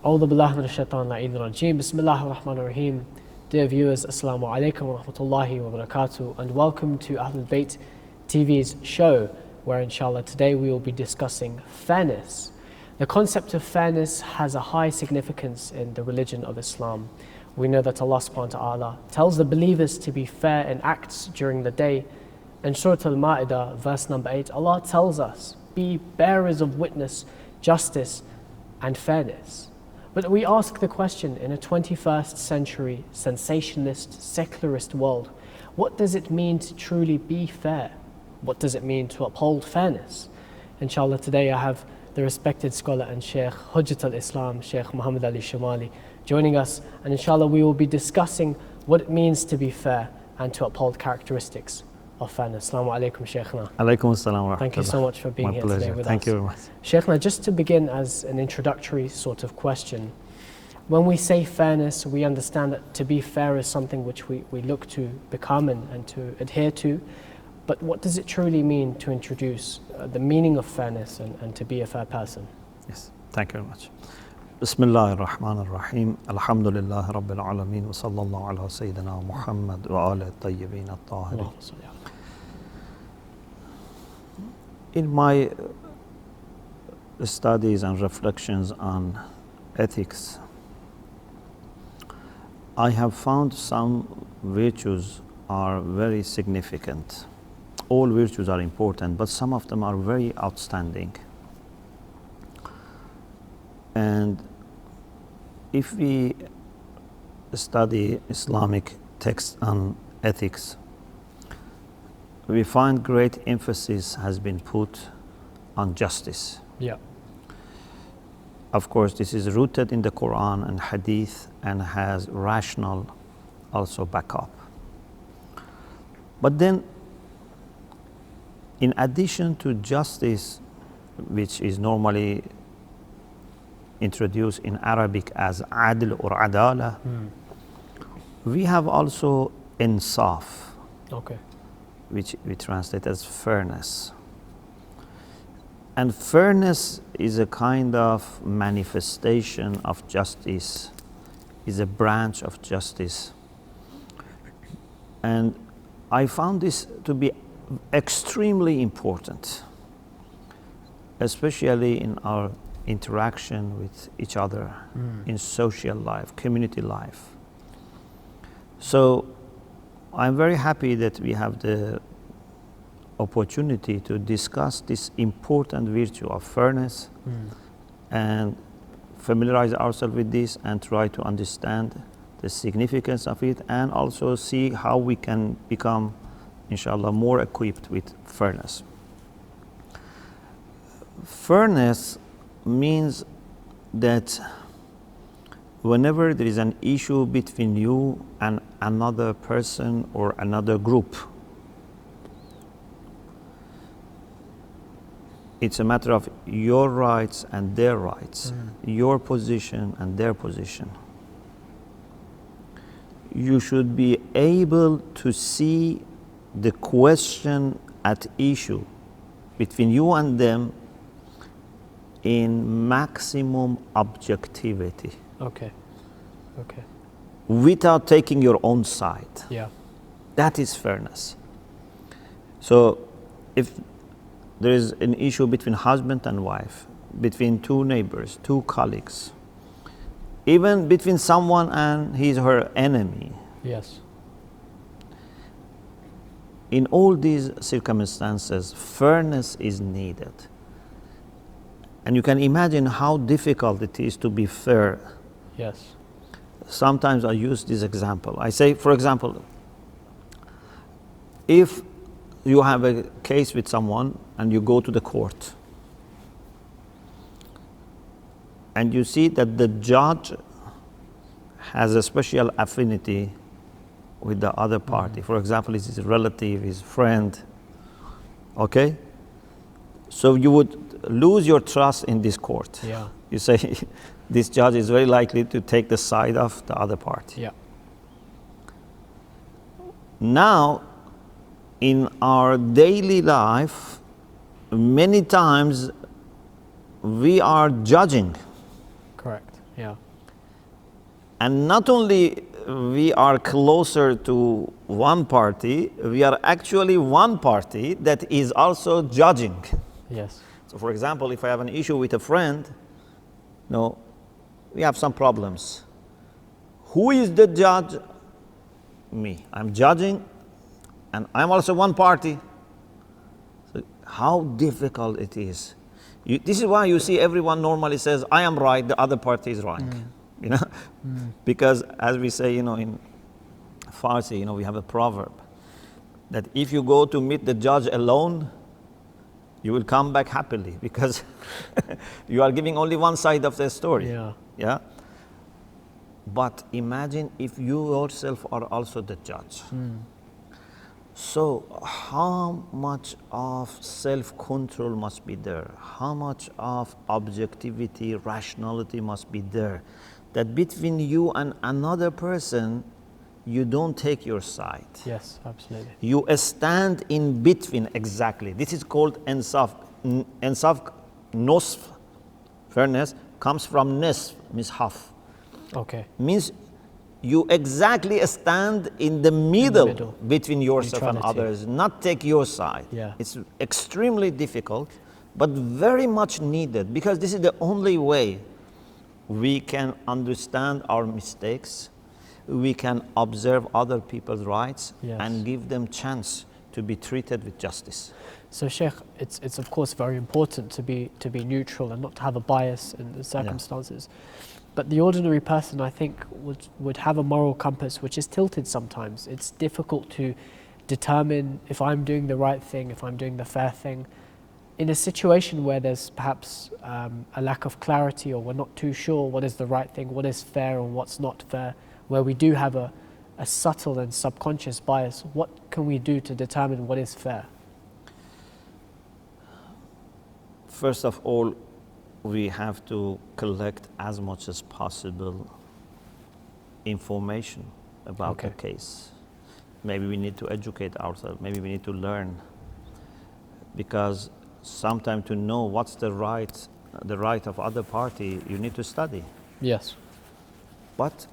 Ahlulbayt min ash-shaytan rajim. Bismillahir Rahmanir Rahim. Dear viewers, Assalamu alaikum wa rahmatullahi wa barakatuh, and welcome to Ahlulbayt TV's show, where inshallah today we will be discussing fairness. The concept of fairness has a high significance in the religion of Islam. We know that Allah subhanahu wa ta'ala tells the believers to be fair in acts during the day. In Surah Al-Ma'idah, verse number 8, Allah tells us, be bearers of witness, justice and fairness. But we ask the question, in a 21st century sensationalist, secularist world, what does it mean to truly be fair? What does it mean to uphold fairness? Inshallah, today I have the respected scholar and Sheikh, Hujjat al-Islam, Sheikh Mohammad Shomali, joining us, and inshallah we will be discussing what it means to be fair and to uphold characteristics of fairness. Assalamu alaikum, Sheikhna. Alaikum assalam wa rahmatullah. Thank you so much for being here today with us. Thank you very much. Sheikhna, just to begin as an introductory sort of question, when we say fairness, we understand that to be fair is something which we look to become and to adhere to. But what does it truly mean to introduce the meaning of fairness and to be a fair person? Yes, thank you very much. Bismillahir Rahmanir Rahim. Alhamdulillah Rabbil Alameen wa sallallahu ala Sayyidina Mohammad wa ala tayyibin at-tahirin. In my studies and reflections on ethics, I have found some virtues are very significant. All virtues are important, but some of them are very outstanding. And if we study Islamic texts on ethics, we find great emphasis has been put on justice. Yeah. Of course, this is rooted in the Quran and hadith and has rational also backup. But then, in addition to justice, which is normally introduced in Arabic as adl or adala, we have also insaf, Okay. which we translate as fairness. And fairness is a kind of manifestation of justice, is a branch of justice. And I found this to be extremely important, especially in our interaction with each other, in social life, community life. So I'm very happy that we have the opportunity to discuss this important virtue of fairness and familiarize ourselves with this and try to understand the significance of it, and also see how we can become, inshallah, more equipped with fairness. Fairness means that whenever there is an issue between you and another person or another group, it's a matter of your rights and their rights, your position and their position. You should be able to see the question at issue between you and them in maximum objectivity. Okay. Okay. Without taking your own side. Yeah. That is fairness. So if there is an issue between husband and wife, between two neighbors, two colleagues, even between someone and his or her enemy. Yes. In all these circumstances, fairness is needed. And you can imagine how difficult it is to be fair. Yes. Sometimes I use this example. I say, for example, if you have a case with someone and you go to the court and you see that the judge has a special affinity with the other party. For example, it's his relative, his friend, okay? So you would lose your trust in this court. Yeah. You say, this judge is very likely to take the side of the other party. Yeah. Now, in our daily life, many times we are judging. Correct. Yeah. And not only we are closer to one party, we are actually one party that is also judging. Yes. So for example, if I have an issue with a friend, no, we have some problems. Who is the judge? Me. I'm judging, and I'm also one party. So how difficult it is. This is why you see everyone normally says, I am right, the other party is wrong. You know, because as we say, in Farsi, we have a proverb that if you go to meet the judge alone, you will come back happily because you are giving only one side of the story. Yeah. Yeah. But imagine if you yourself are also the judge. So how much of self-control must be there? How much of objectivity, rationality must be there? That between you and another person, you don't take your side. Yes, absolutely. You stand in between, exactly. This is called insaf. Insaf, nosf, fairness, comes from nisf, mishaf. Okay. Means you exactly stand in the middle between yourself and others, not take your side. Yeah. It's extremely difficult, but very much needed, because this is the only way we can understand our mistakes, we can observe other people's rights, Yes. and give them chance to be treated with justice. So Sheikh, it's of course very important to be neutral and not to have a bias in the circumstances. But the ordinary person, I think, would have a moral compass which is tilted sometimes. It's difficult to determine if I'm doing the right thing, if I'm doing the fair thing. In a situation where there's perhaps a lack of clarity, or we're not too sure what is the right thing, what is fair and what's not fair, where we do have a subtle and subconscious bias, what can we do to determine what is fair? First of all, we have to collect as much as possible information about the case. Maybe we need to educate ourselves, maybe we need to learn, because sometimes to know what's the right of other party, you need to study. Yes. But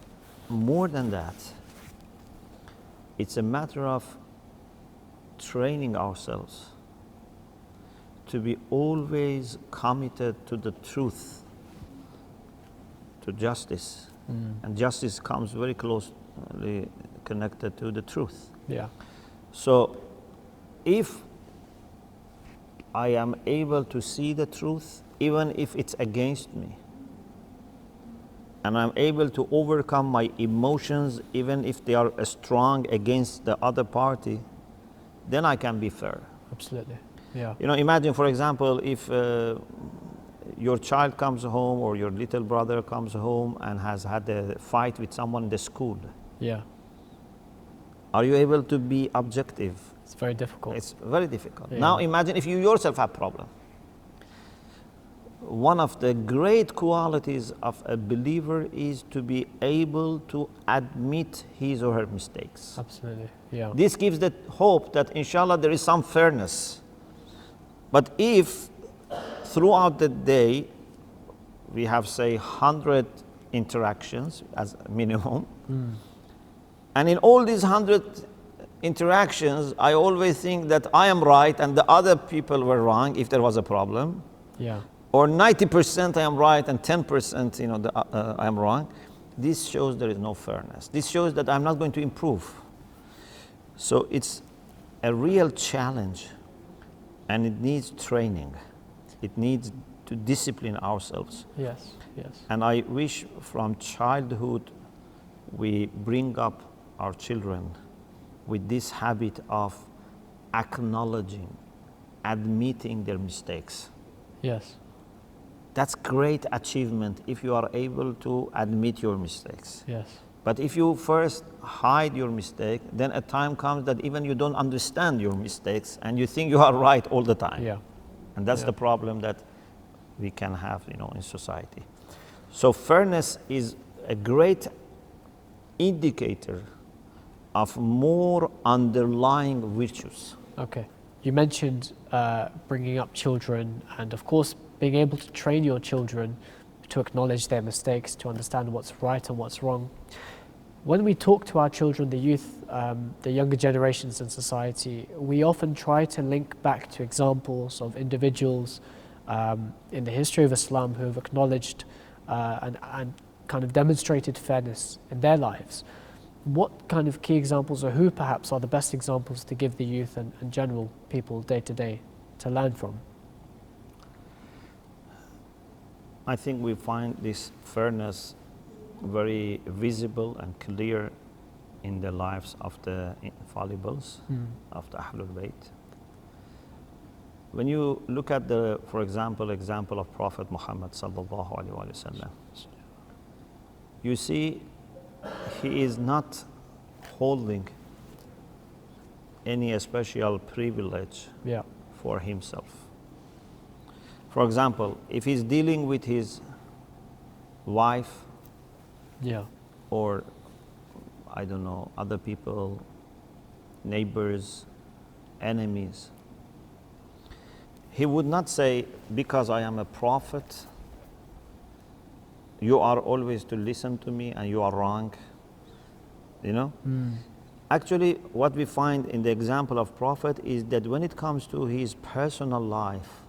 more than that, it's a matter of training ourselves to be always committed to the truth, to justice. And justice comes very closely connected to the truth. Yeah. So if I am able to see the truth, even if it's against me, and I'm able to overcome my emotions, even if they are strong against the other party, then I can be fair. Absolutely. Yeah. Imagine, for example, if your child comes home or your little brother comes home and has had a fight with someone in the school. Yeah. Are you able to be objective? It's very difficult. It's very difficult. Yeah. Now imagine if you yourself have problem. One of the great qualities of a believer is to be able to admit his or her mistakes. Absolutely. Yeah. This gives the hope that inshallah there is some fairness. But if throughout the day we have, say, 100 interactions as a minimum, and in all these 100 interactions, I always think that I am right and the other people were wrong if there was a problem, Yeah. or 90% I am right and 10% I am wrong, this shows there is no fairness. This shows that I'm not going to improve. So it's a real challenge. And it needs training. It needs to discipline ourselves. Yes. Yes. And I wish from childhood we bring up our children with this habit of acknowledging, admitting their mistakes. Yes. That's great achievement if you are able to admit your mistakes. Yes. But if you first hide your mistake, then a time comes that even you don't understand your mistakes and you think you are right all the time. Yeah. And that's the problem that we can have, in society. So fairness is a great indicator of more underlying virtues. Okay. You mentioned bringing up children, and of course being able to train your children to acknowledge their mistakes, to understand what's right and what's wrong. When we talk to our children, the youth, the younger generations in society, we often try to link back to examples of individuals in the history of Islam who have acknowledged and kind of demonstrated fairness in their lives. What kind of key examples, or who perhaps are the best examples to give the youth and general people day to day to learn from? I think we find this fairness very visible and clear in the lives of the infallibles, of the Ahlulbayt. When you look at the, for example of Prophet Mohammad sallallahu alaihi wasallam, you see he is not holding any special privilege for himself. For example, if he's dealing with his wife, or I don't know, other people, neighbors, enemies, he would not say, because I am a prophet, you are always to listen to me and you are wrong, you know? Actually, what we find in the example of Prophet is that when it comes to his personal life,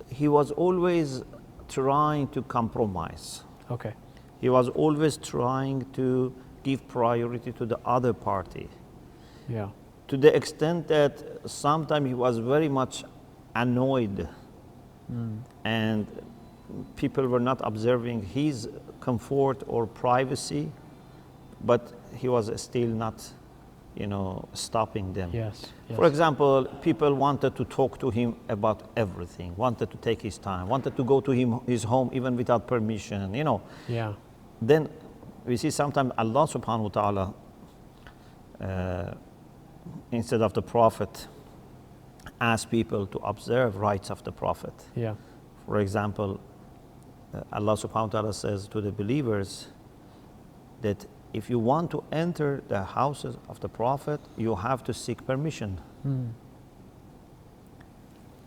he was always trying to compromise. Okay. He was always trying to give priority to the other party. To the extent that sometimes he was very much annoyed and people were not observing his comfort or privacy, but he was still not, you know, stopping them. For example, people wanted to talk to him about everything, wanted to take his time, wanted to go to his home even without permission, you know. Then we see sometimes Allah subhanahu wa ta'ala, instead of the Prophet, ask people to observe rights of the Prophet. For example, Allah subhanahu wa ta'ala says to the believers that if you want to enter the houses of the Prophet, you have to seek permission.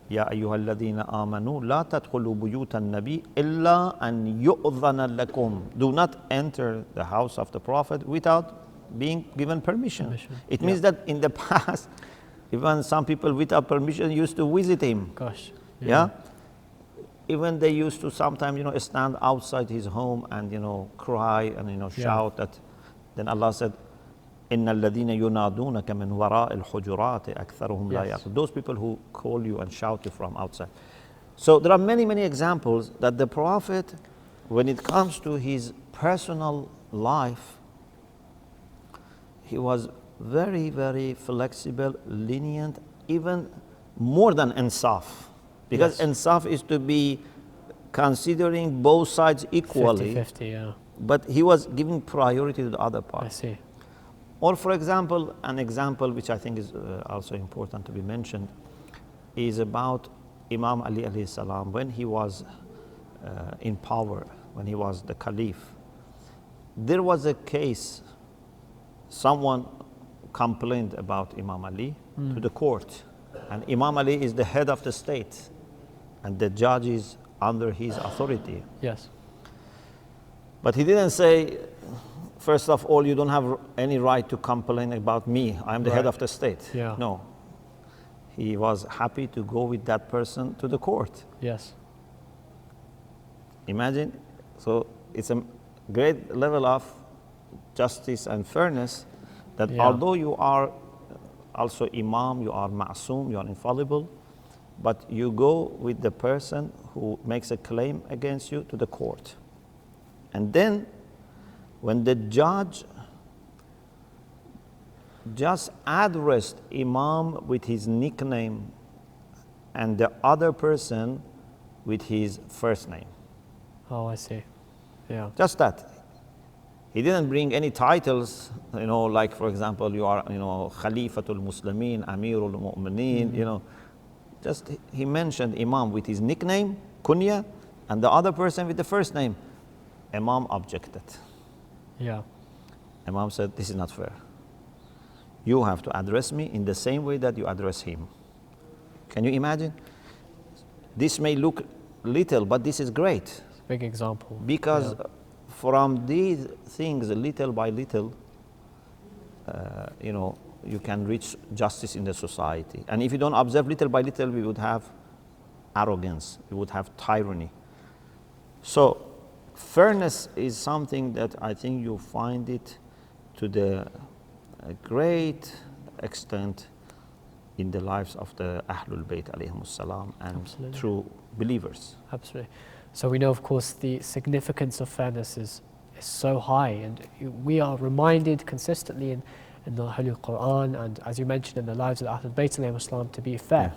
Ya ayyuha alladhina amanu la tadkhulu buyuta an-nabi illa an yu'dhana lakum. Do not enter the house of the Prophet without being given permission. It means that in the past, even some people without permission used to visit him. Even they used to sometimes, you know, stand outside his home and, you know, cry and, you know, shout that. Then Allah said, إِنَّ الَّذِينَ يُنَادُونَكَ مِنْ وَرَاءِ الْحُجُرَاتِ أَكْثَرُهُمْ لَا يَعْقِلُونَ. Those people who call you and shout you from outside. So there are many, many examples that the Prophet, when it comes to his personal life, he was very, very flexible, lenient, even more than insaf. Because insaf is to be considering both sides equally. 50-50, But he was giving priority to the other part. I see. Or for example, an example which I think is also important to be mentioned is about Imam Ali alayhi salam. When he was in power, when he was the caliph, there was a case, someone complained about Imam Ali to the court. And Imam Ali is the head of the state and the judge is under his authority. But he didn't say, first of all, you don't have any right to complain about me. I'm the head of the state. No. He was happy to go with that person to the court. Imagine. So it's a great level of justice and fairness that although you are also imam, you are ma'soom, you are infallible, but you go with the person who makes a claim against you to the court. And then when the judge just addressed imam with his nickname and the other person with his first name. Oh, I see. Just that. He didn't bring any titles, you know, like for example, you are, you know, Khalifatul Muslimin, Amirul Mu'mineen, you know. Just he mentioned imam with his nickname, kunya, and the other person with the first name. Imam objected. Imam said, this is not fair. You have to address me in the same way that you address him. Can you imagine? this may look little, but this is great. It's a big example. Because from these things, little by little, you can reach justice in the society. And if you don't observe little by little, we would have arrogance, we would have tyranny. So fairness is something that I think you find it to the great extent in the lives of the Ahlulbayt alayhimus salam and Absolutely. true believers. Absolutely. So we know, of course, the significance of fairness is so high, and we are reminded consistently in the Holy Quran and, as you mentioned, in the lives of the Ahlulbayt alayhimus salam to be fair.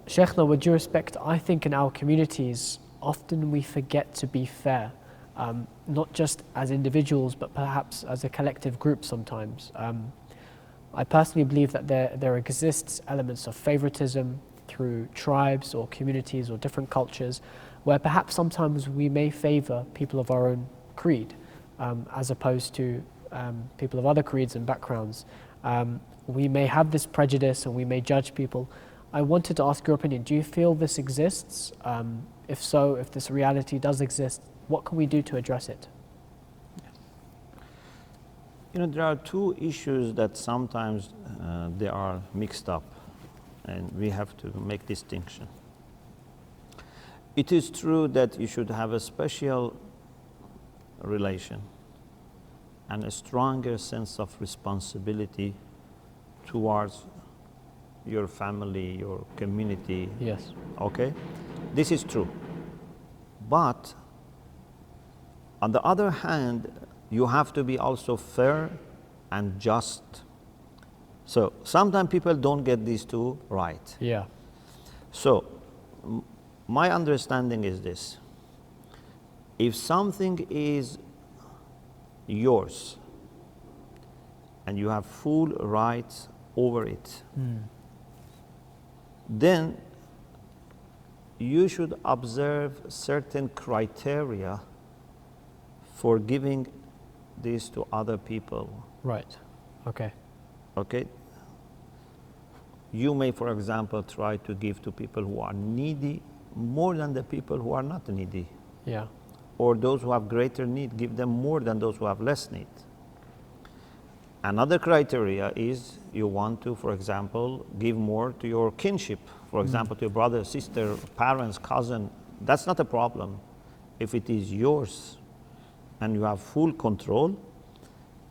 Sheikh, with due respect, I think in our communities often we forget to be fair, not just as individuals but perhaps as a collective group sometimes. I personally believe that there exists elements of favoritism through tribes or communities or different cultures where perhaps sometimes we may favor people of our own creed as opposed to people of other creeds and backgrounds. We may have this prejudice and we may judge people. I wanted to ask your opinion. Do you feel this exists? If so, if this reality does exist, what can we do to address it? There are two issues that sometimes they are mixed up, and we have to make distinction. It is true that you should have a special relation and a stronger sense of responsibility towards your family, your community. Yes. Okay? This is true. But on the other hand, you have to be also fair and just. So sometimes people don't get these two right. Yeah. So my understanding is this. If something is yours and you have full rights over it, then you should observe certain criteria for giving this to other people. Right. Okay. Okay? You may, for example, try to give to people who are needy more than the people who are not needy. Yeah. Or those who have greater need, give them more than those who have less need. Another criteria is you want to, for example, give more to your kinship. For example, to your brother, sister, parents, cousin. That's not a problem. If it is yours and you have full control,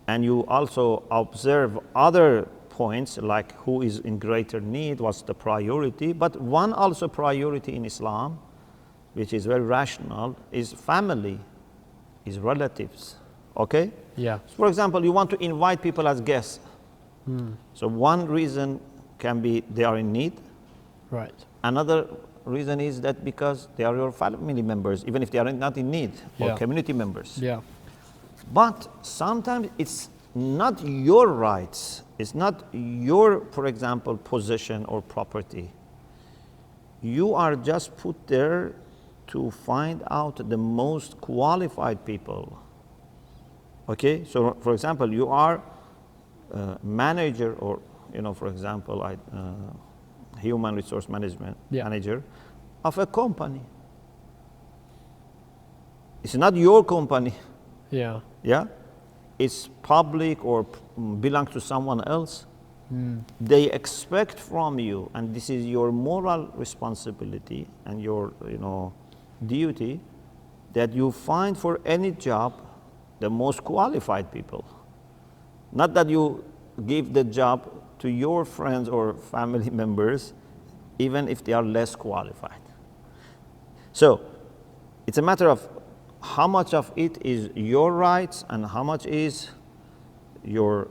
and you also observe other points like who is in greater need, what's the priority. But one also priority in Islam, which is very rational, is family, is relatives. Okay? Yeah. So for example, you want to invite people as guests. So one reason can be they are in need. Right. Another reason is that because they are your family members, even if they are not in need, or community members. Yeah. But sometimes it's not your rights, it's not your, for example, possession or property. You are just put there to find out the most qualified people. Okay, so for example, you are a manager or, for example, human resource management manager of a company. It's not your company. Yeah. Yeah, it's public or belongs to someone else. They expect from you, and this is your moral responsibility and your duty, that you find for any job the most qualified people. Not that you give the job to your friends or family members, even if they are less qualified. So it's a matter of how much of it is your rights and how much is your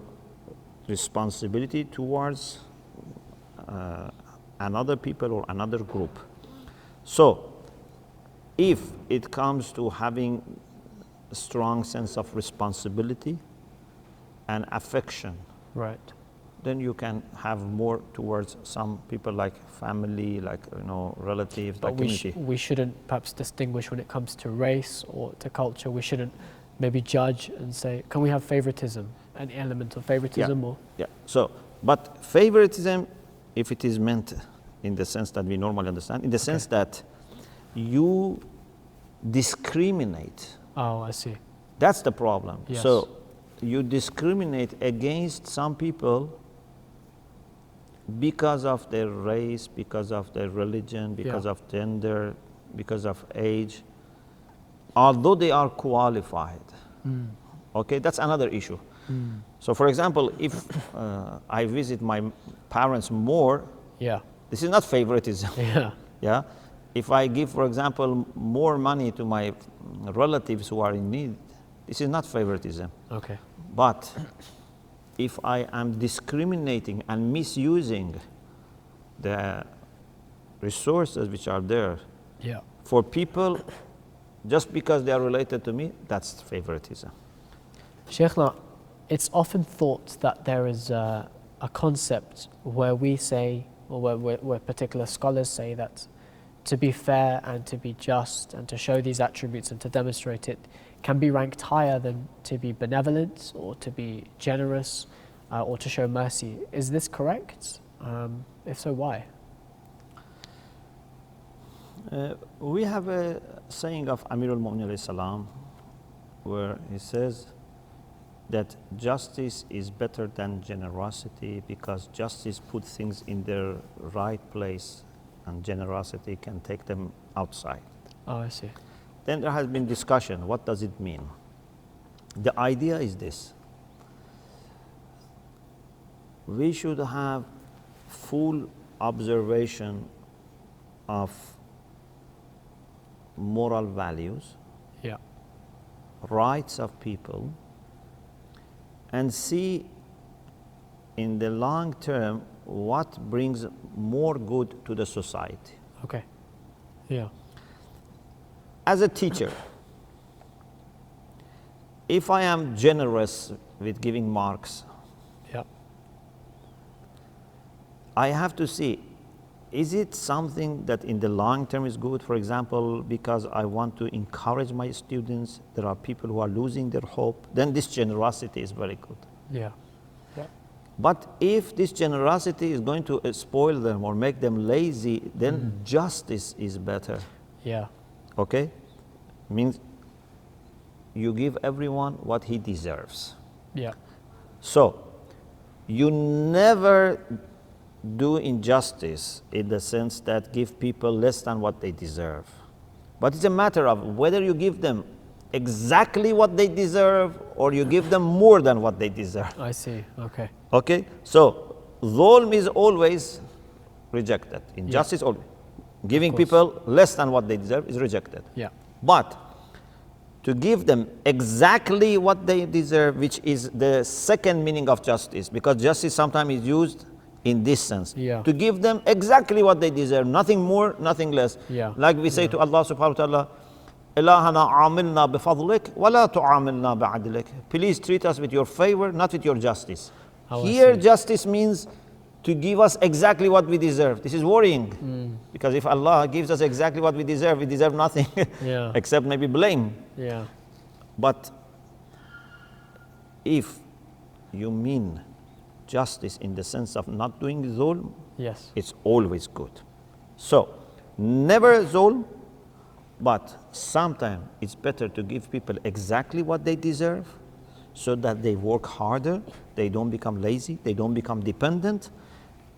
responsibility towards another people or another group. So if it comes to having a strong sense of responsibility and affection, right, then you can have more towards some people like family, like relatives, but like community. We shouldn't perhaps distinguish when it comes to race or to culture. We shouldn't maybe judge and say, can we have favoritism, an element of favoritism? Yeah. So, but favoritism, if it is meant in the sense that we normally understand, in the sense that you discriminate. Oh, I see. That's the problem. Yes. So you discriminate against some people because of their race, because of their religion, because of gender, because of age, although they are qualified. Okay, that's another issue. So for example, if I visit my parents more, this is not favoritism. Yeah. If I give, for example, more money to my relatives who are in need, this is not favoritism. Okay. But if I am discriminating and misusing the resources which are there for people just because they are related to me, that's favoritism. Sheikh, now, it's often thought that there is a concept where we say, or where particular scholars say that to be fair and to be just and to show these attributes and to demonstrate it can be ranked higher than to be benevolent or to be generous or to show mercy. Is this correct? If so, why? We have a saying of Amir al-Mu'minin alayhi salam where he says that justice is better than generosity because justice puts things in their right place and generosity can take them outside. Oh, I see. Then there has been discussion, what does it mean? The idea is this: we should have full observation of moral values, rights of people, and see in the long term what brings more good to the society. Okay. Yeah. As a teacher, if I am generous with giving marks, I have to see, is it something that in the long term is good? For example, because I want to encourage my students, there are people who are losing their hope, then this generosity is very good. Yeah. But if this generosity is going to spoil them or make them lazy, then justice is better. Yeah. Okay? Means you give everyone what he deserves. Yeah. So, you never do injustice in the sense that give people less than what they deserve. But it's a matter of whether you give them exactly what they deserve or you give them more than what they deserve. I see. Okay. Okay? So, zulm is always rejected. Injustice always. Giving people less than what they deserve is rejected. Yeah. But to give them exactly what they deserve, which is the second meaning of justice, because justice sometimes is used in this sense. Yeah. To give them exactly what they deserve, nothing more, nothing less. Yeah. Like we say to Allah subhanahu wa ta'ala, إِلَهَنَا عَامِلْنَا بِفَضْلِكَ وَلَا تُعَامِلْنَا بِعَدْلِكَ. Please treat us with your favor, not with your justice. Here justice means to give us exactly what we deserve. This is worrying. Because if Allah gives us exactly what we deserve nothing except maybe blame. Yeah. But if you mean justice in the sense of not doing zulm, it's always good. So, never zulm, but sometimes it's better to give people exactly what they deserve so that they work harder, they don't become lazy, they don't become dependent.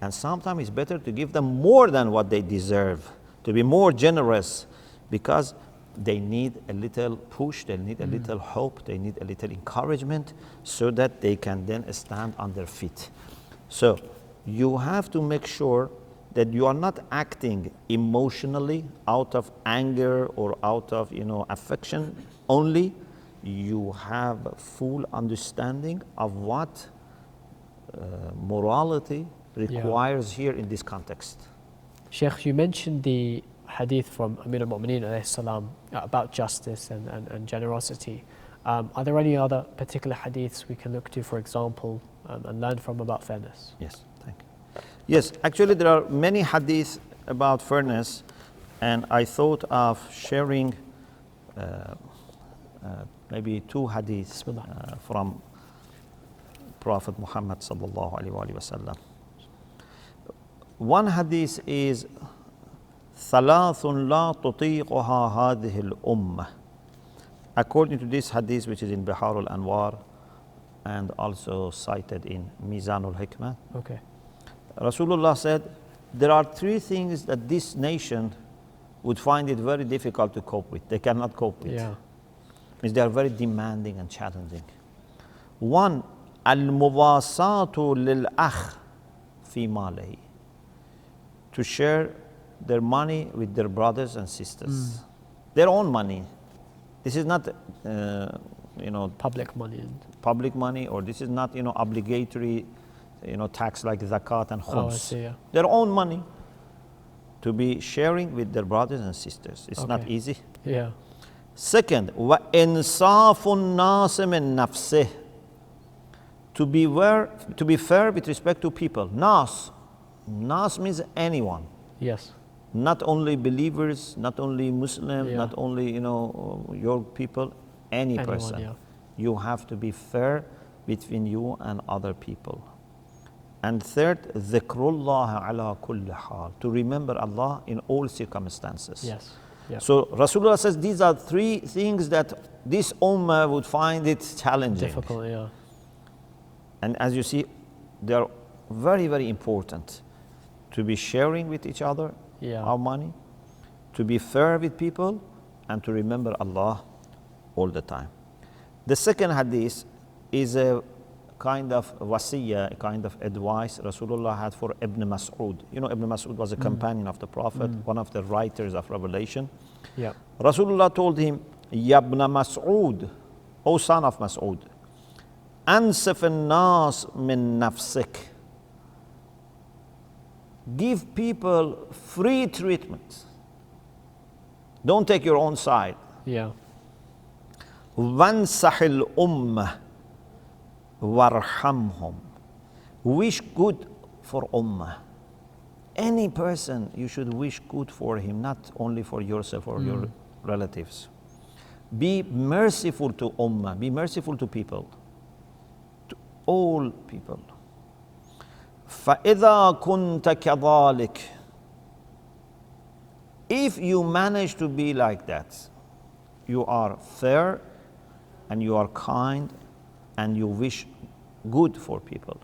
And sometimes it's better to give them more than what they deserve, to be more generous, because they need a little push, they need a little hope, they need a little encouragement so that they can then stand on their feet. So you have to make sure that you are not acting emotionally out of anger or out of affection only. You have full understanding of what morality requires here in this context. Sheikh, you mentioned the hadith from Amir al-Mu'minin alayhi salam about justice and generosity. Are there any other particular hadiths we can look to, for example, and learn from about fairness? Yes, thank you. Yes, actually there are many hadiths about fairness, and I thought of sharing maybe two hadiths from Prophet Mohammad sallallahu alaihi wasallam. One hadith is ثلاث لا تطيقها هذه الأمة. According to this hadith, which is in Bihar al-Anwar and also cited in Mizan al-Hikmah, Okay. Rasulullah said, there are three things that this nation would find it very difficult to cope with. They cannot cope with. Yeah. Means they are very demanding and challenging. One, al-muwasatu lil-akh fi malihi. To share their money with their brothers and sisters. Their own money. This is not, Public money. public money, or this is not, obligatory, tax like zakat and khums. Oh, I see, yeah. Their own money to be sharing with their brothers and sisters. It's not Okay. easy. Yeah. Second, وَإِنصَافُ النَّاسِ مِن نَفْسِهِ. To be fair with respect to people. Nas means anyone. Yes. Not only believers, not only Muslim, Yeah. not only, your people, any Anyone, person. yeah. You have to be fair between you and other people. And third, ذِكْرُ اللَّهِ عَلَى كُلِّ حَالٍ. To remember Allah in all circumstances. Yes. Yeah. So Rasulullah says these are three things that this ummah would find it challenging. Difficult, yeah. And as you see, they are very, very important. To be sharing with each other Yeah. our money, to be fair with people, and to remember Allah all the time. The second hadith is a kind of wasiyah, a kind of advice Rasulullah had for Ibn Mas'ud. Ibn Mas'ud was a companion of the Prophet, one of the writers of Revelation. Yeah. Rasulullah told him, Ya ibn Mas'ud, O son of Mas'ud, ansif an-nas min nafsik. Give people free treatment. Don't take your own side. Yeah. وَانْصَحِ الْأُمَّةِ وَارْحَمْهُمْ. Wish good for ummah. Any person, you should wish good for him, not only for yourself or your relatives. Be merciful to ummah. Be merciful to people. To all people. فَإِذَا كُنْتَ كَذَلِكَ. If you manage to be like that, you are fair and you are kind and you wish good for people.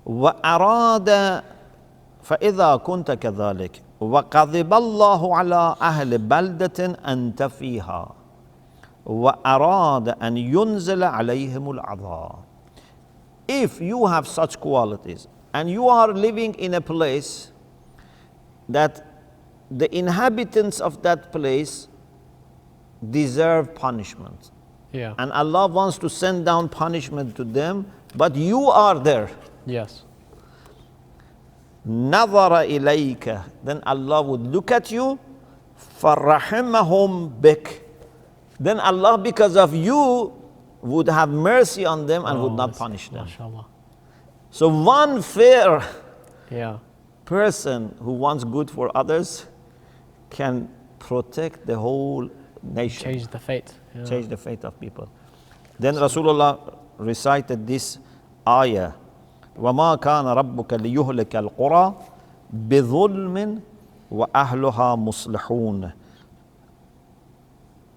وَأَرَادَ فَإِذَا كُنْتَ كَذَلِكَ وَقَضِبَ اللَّهُ عَلَىٰ أَهْلِ بَلْدَةٍ أَنْتَ فِيهَا وَأَرَادَ أَنْ يُنزِلَ عَلَيْهِمُ الْعَذَابُ. If you have such qualities and you are living in a place that the inhabitants of that place deserve punishment, Yeah. and Allah wants to send down punishment to them, but you are there, Yes. نَظَرَ إِلَيْكَ, then Allah would look at you, فَرَحِمَهُمْ بِكَ, then Allah, because of you, would have mercy on them and would not punish them. MashaAllah. So one fair Yeah. person who wants good for others can protect the whole nation, Change the fate. Yeah. change the fate of people. Then Rasulullah recited this ayah, وَمَا كَانَ رَبُّكَ لِيُهْلِكَ الْقُرَى بِظُلْمٍ وَأَهْلُهَا مُصْلِحُونَ.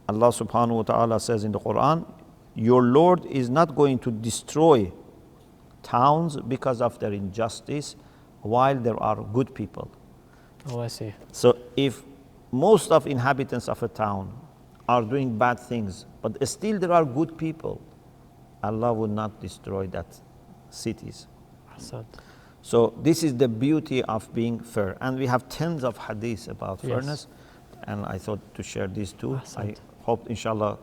Allah subhanahu wa ta'ala says in the Quran, your Lord is not going to destroy towns because of their injustice while there are good people. Oh, I see. So if most of inhabitants of a town are doing bad things, but still there are good people, Allah will not destroy that cities. Ahsan. So this is the beauty of being fair. And we have tens of hadiths about Yes. fairness, and I thought to share these two. I Ahsant. hope, inshallah,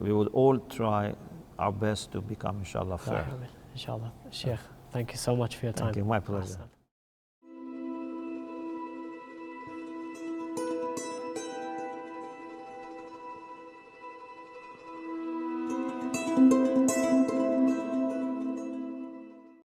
we will all try our best to become, inshallah, fair. Inshallah. Sheikh, thank you so much for your time. Thank you, my pleasure. Ahsan.